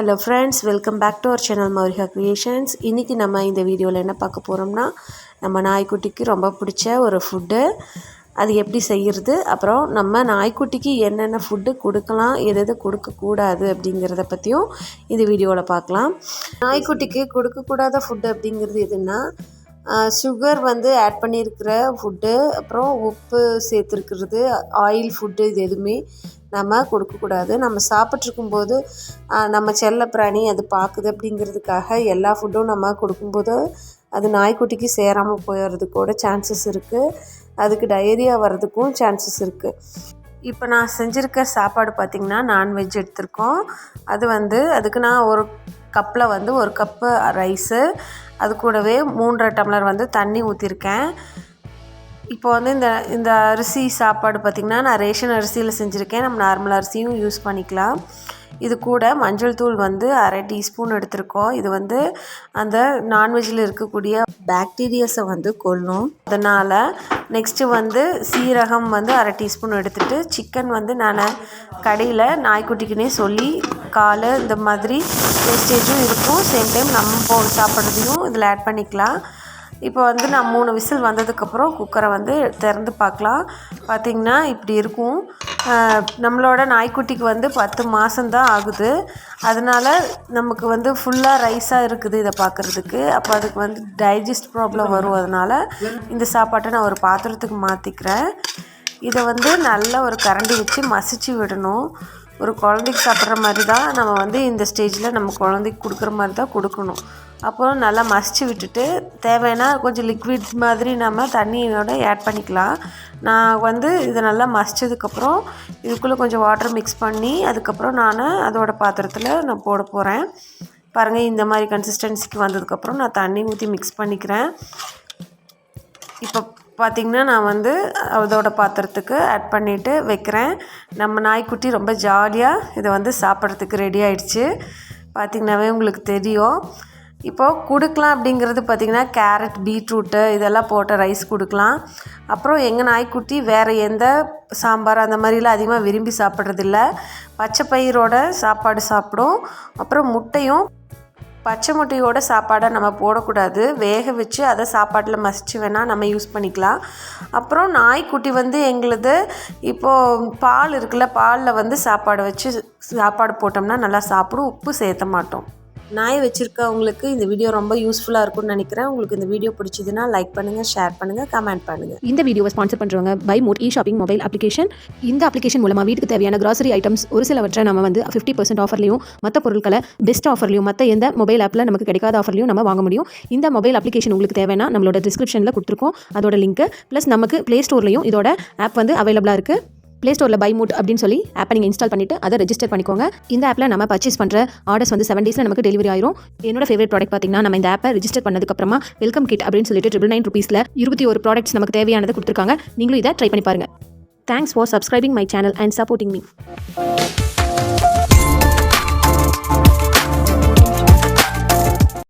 Hello friends, welcome back to our channel Mourika creations. இன்றைக்கி நம்ம இந்த வீடியோவில் என்ன பார்க்க போகிறோம்னா, நம்ம நாய்க்குட்டிக்கு ரொம்ப பிடிச்ச ஒரு ஃபுட்டு, அது எப்படி செய்கிறது, அப்புறம் நம்ம நாய்க்குட்டிக்கு என்னென்ன ஃபுட்டு கொடுக்கலாம், எது கொடுக்கக்கூடாது அப்படிங்கிறத பற்றியும் இந்த வீடியோவில் பார்க்கலாம். நாய்க்குட்டிக்கு கொடுக்கக்கூடாத ஃபுட்டு அப்படிங்கிறது எதுன்னா, சுகர் ஆட் பண்ணியிருக்கிற ஃபுட்டு, அப்புறம் உப்பு சேர்த்துருக்கிறது, ஆயில் ஃபுட்டு, இது எதுவுமே நம்ம கொடுக்கக்கூடாது. நம்ம சாப்பிட்ருக்கும்போது நம்ம செல்ல பிராணி அது பார்க்குது அப்படிங்கிறதுக்காக எல்லா ஃபுட்டும் நம்ம கொடுக்கும்போது அது நாய்க்குட்டிக்கு சேராமல் போயிடுறதுக்கூட சான்சஸ் இருக்குது. அதுக்கு டயரியா வர்றதுக்கும் சான்சஸ் இருக்குது. இப்போ நான் செஞ்சுருக்க சாப்பாடு பார்த்திங்கன்னா நான்வெஜ் எடுத்திருக்கோம். அது அதுக்கு நான் ஒரு கப்பில் ஒரு கப்பு ரைஸு, அது கூடவே 3.5 டம்ளர் தண்ணி ஊற்றிருக்கேன். இப்போ இந்த அரிசி சாப்பாடு பார்த்திங்கன்னா நான் ரேஷன் அரிசியில் செஞ்சுருக்கேன். நம்ம நார்மல் அரிசியும் யூஸ் பண்ணிக்கலாம். இது கூட மஞ்சள் தூள் 1/2 டீஸ்பூன் எடுத்திருக்கோம். இது அந்த நான்வெஜ்ஜில் இருக்கக்கூடிய பாக்டீரியாஸை கொல்லும். அதனால் நெக்ஸ்ட்டு சீரகம் 1/2 டீஸ்பூன் எடுத்துகிட்டு, சிக்கன் நான் கடையில் நாய்க்குட்டிக்குன்னே சொல்லி கால் இந்த மாதிரி வேஸ்டேஜும் இருக்கும். சேம் டைம் நம்ம சாப்பிட்றதையும் இதில் ஆட் பண்ணிக்கலாம். இப்போ நான் 3 விசில் வந்ததுக்கப்புறம் குக்கரை திறந்து பார்க்கலாம். பார்த்திங்கன்னா இப்படி இருக்கும். நம்மளோட நாய்க்குட்டிக்கு 10 மாதம்தான் ஆகுது. அதனால் நமக்கு ஃபுல்லாக ரைஸாக இருக்குது இதை பார்க்குறதுக்கு. அப்போ அதுக்கு டைஜஸ்ட் ப்ராப்ளம் வரும். அதனால் இந்த சாப்பாட்டை நான் ஒரு பாத்திரத்துக்கு மாற்றிக்கிறேன். இதை நல்லா ஒரு கரண்டி வச்சு மசிச்சு விடணும். ஒரு குழந்தைக்கு சாப்பிட்ற மாதிரி தான் நம்ம இந்த ஸ்டேஜில் நம்ம குழந்தைக்கு கொடுக்குற மாதிரி தான் கொடுக்கணும். அப்புறம் நல்லா மசிச்சு விட்டுட்டு தேவைன்னா கொஞ்சம் லிக்விட் மாதிரி நம்ம தண்ணியோட ஆட் பண்ணிக்கலாம். நான் இதை நல்லா மசிச்சதுக்கப்புறம் இதுக்குள்ளே கொஞ்சம் வாட்டர் மிக்ஸ் பண்ணி அதுக்கப்புறம் நான் அதோடய பாத்திரத்தில் நான் போட போகிறேன். பாருங்கள், இந்த மாதிரி கன்சிஸ்டன்சிக்கு வந்ததுக்கப்புறம் நான் தண்ணி ஊற்றி மிக்ஸ் பண்ணிக்கிறேன். இப்போ பார்த்திங்கன்னா நான் அதோட பாத்திரத்துக்கு ஆட் பண்ணிவிட்டு வைக்கிறேன். நம்ம நாய்க்குட்டி ரொம்ப ஜாலியாக இதை சாப்பிட்றதுக்கு ரெடி ஆகிடுச்சு. பார்த்திங்கனாவே உங்களுக்கு தெரியும். இப்போது கொடுக்கலாம் அப்படிங்கிறது பார்த்திங்கன்னா கேரட், பீட்ரூட்டு இதெல்லாம் போட்ட ரைஸ் கொடுக்கலாம். அப்புறம் எங்கள் நாய்க்குட்டி வேறு எந்த சாம்பார் அந்த மாதிரிலாம் அதிகமாக விரும்பி சாப்பிட்றதில்ல. பச்சை பயிரோட சாப்பாடு சாப்பிடும். அப்புறம் முட்டையும் பச்சை முட்டையோட சாப்பாடை நம்ம போடக்கூடாது. வேக வச்சு அதை சாப்பாட்டில் மசிச்சு வேணால் நம்ம யூஸ் பண்ணிக்கலாம். அப்புறம் நாய்க்குட்டி எங்களுது இப்போது பால் இருக்குல்ல, பாலில் சாப்பாடு வச்சு சாப்பாடு போட்டோம்னா நல்லா சாப்பிடும். உப்பு சேர்த்த மாட்டோம். நாய் வச்சுருக்கவங்களுக்கு இந்த வீடியோ ரொம்ப யூஸ்ஃபுல்லாக இருக்கும்னு நினைக்கிறேன். உங்களுக்கு இந்த வீடியோ பிடிச்சதுன்னா லைக் பண்ணுங்கள், ஷேர் பண்ணுங்கள், கமெண்ட் பண்ணுங்கள். இந்த வீடியோவை ஸ்பான்சர் பண்ணுறவங்க பை மோட் ஷாப்பிங் மொபைல் அப்ளிகேஷன். இந்த அப்ளிகேஷன் மூலமாக வீட்டுக்கு தேவையான கிராசரி ஐட்டம்ஸ் ஒரு சிலவற்றை நம்ம 50% ஆஃபர்லையும், மற்ற பொருட்களை பெஸ்ட் ஆஃபர்லையும், மற்ற எந்த மொபைல் ஆப்பில் நமக்கு கிடைக்காத ஆஃபர்லையும் நம்ம வாங்க முடியும். இந்த மொபைல் அப்ளிகேஷன் உங்களுக்கு தேவைன்னா நம்மளோட டிஸ்கிரிப்ஷனில் கொடுத்துருக்கோம் அதோட லிங்க். ப்ளஸ் நமக்கு ப்ளே ஸ்டோர்லையும் இதோட ஆப் அவைலபிளாக இருக்குது. ப்ளே ஸ்டோரில் பை மூட் அப்படின்னு சொல்லி ஆப்பை நீங்கள் இன்ஸ்டால் பண்ணிவிட்டு அதை ரெஜிஸ்டர் பண்ணிக்கோங்க. இந்த ஆப்பில் நம்ம பர்ச்சேஸ் பண்ணுற ஆர்டர்ஸ் 7 டேஸில் நமக்கு டெலிவரி ஆயிரும். என்னோட ஃபேவரட் ப்ராடக்ட் பார்த்திங்கன்னா, நம்ம இந்த ஆப்பை ரெஜிஸ்டர் பண்ணதுக்கப்புறமா வெல்கம் கிட் அப்படின்னு சொல்லிட்டு 999 rupeesல 21 ப்ராடக்ட்ஸ் நமக்கு தேவையானதை கொடுத்துருக்காங்க. நீங்களும் இதை ட்ரை பண்ணி பாருங்கள். Thanks for subscribing my channel and supporting me.